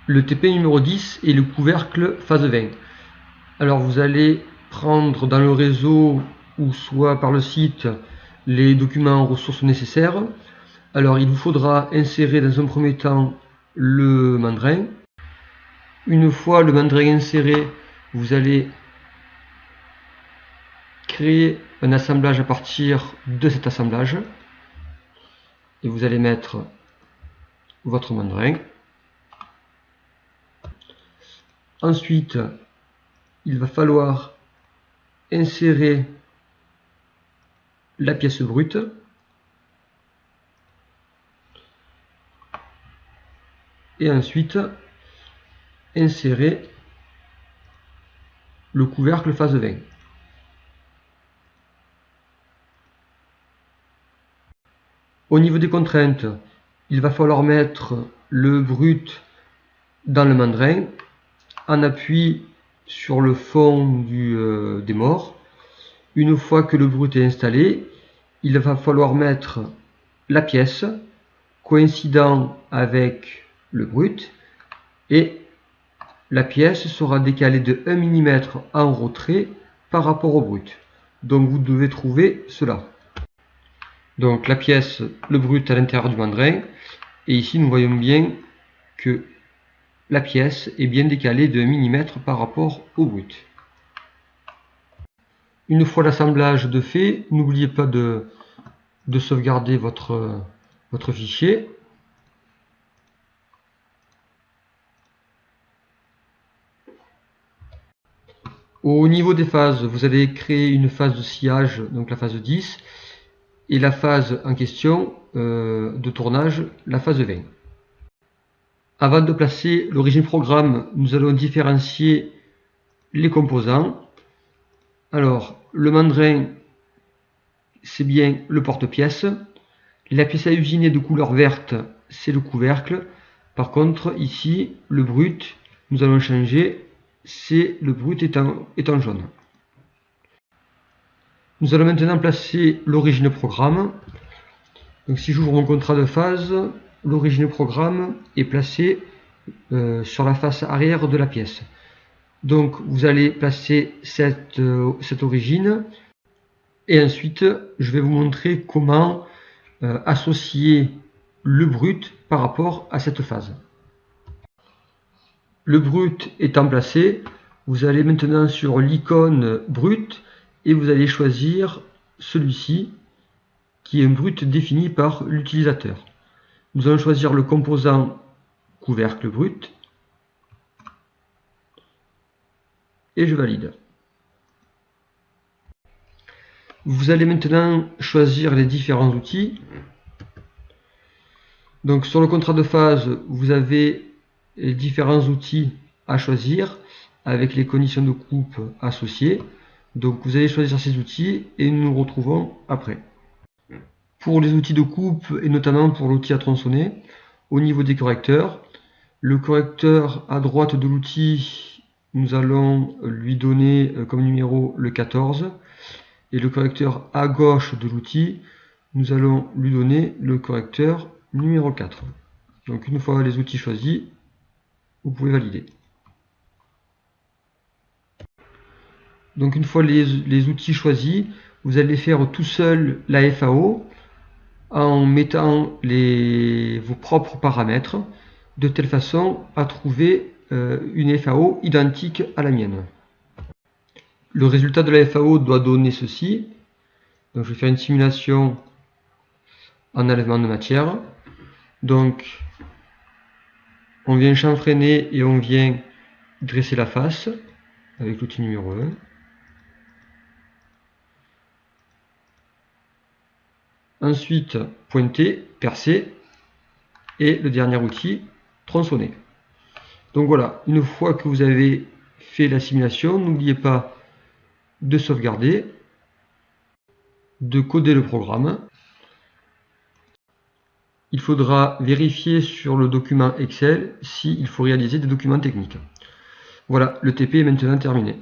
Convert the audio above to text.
Le TP numéro 10 est le couvercle phase 20. Alors vous allez prendre dans le réseau ou soit par le site les documents ressources nécessaires. Alors il vous faudra insérer dans un premier temps le mandrin. Une fois le mandrin inséré, vous allez créer un assemblage à partir de cet assemblage. Et vous allez mettre votre mandrin. Ensuite, il va falloir insérer la pièce brute. Et ensuite, insérer le couvercle phase 20. Au niveau des contraintes, il va falloir mettre le brut dans le mandrin en appui sur le fond des morts. Une fois que le brut est installé, il va falloir mettre la pièce coïncidant avec le brut et la pièce sera décalée de 1 mm en retrait par rapport au brut. Donc vous devez trouver cela. Donc la pièce, le brut à l'intérieur du mandrin, et ici nous voyons bien que la pièce est bien décalée de 1 mm par rapport au brut. Une fois l'assemblage de fait, n'oubliez pas de sauvegarder votre fichier. Au niveau des phases, vous allez créer une phase de sciage, donc la phase 10, et la phase en question de tournage, la phase 20. Avant de placer l'origine programme, nous allons différencier les composants. Alors, le mandrin, c'est bien le porte-pièce. La pièce à usiner de couleur verte, c'est le couvercle. Par contre, ici, le brut, nous allons changer, c'est le brut est en jaune. Nous allons maintenant placer l'origine programme. Donc si j'ouvre mon contrat de phase, l'origine programme est placée sur la face arrière de la pièce. Donc vous allez placer cette origine et ensuite je vais vous montrer comment associer le brut par rapport à cette phase. Le brut étant placé, vous allez maintenant sur l'icône brut et vous allez choisir celui-ci qui est un brut défini par l'utilisateur. Nous allons choisir le composant couvercle brut et je valide. Vous allez maintenant choisir les différents outils. Donc sur le contrat de phase, vous avez les différents outils à choisir avec les conditions de coupe associées. Donc vous allez choisir ces outils et nous nous retrouvons après. Pour les outils de coupe et notamment pour l'outil à tronçonner, au niveau des correcteurs, le correcteur à droite de l'outil, nous allons lui donner comme numéro le 14 et le correcteur à gauche de l'outil, nous allons lui donner le correcteur numéro 4. Donc une fois les outils choisis, vous pouvez valider. Donc une fois les outils choisis, vous allez faire tout seul la FAO en mettant vos propres paramètres de telle façon à trouver une FAO identique à la mienne. Le résultat de la FAO doit donner ceci. Donc je vais faire une simulation en enlèvement de matière. Donc on vient chanfreiner et on vient dresser la face avec l'outil numéro 1. Ensuite, pointer, percer, et le dernier outil, tronçonner. Donc voilà, une fois que vous avez fait la simulation, n'oubliez pas de sauvegarder, de coder le programme. Il faudra vérifier sur le document Excel s'il faut réaliser des documents techniques. Voilà, le TP est maintenant terminé.